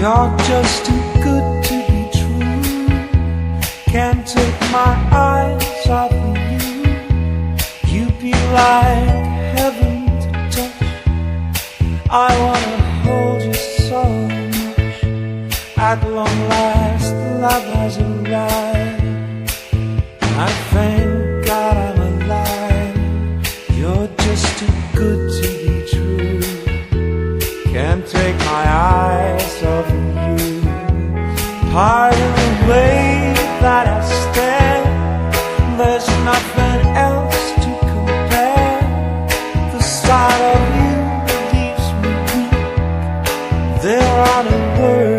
You're just too good to be true. Can't take my eyes off of you. You'd be like heaven to touch. I wanna hold you so much. At long last, love has arrived. I thank God I'm alive. You're just too good to be true. Can't take my eyes off of you. Part of the way that I stare, there's nothing else to compare. The sight of you leaves me weak. There are no words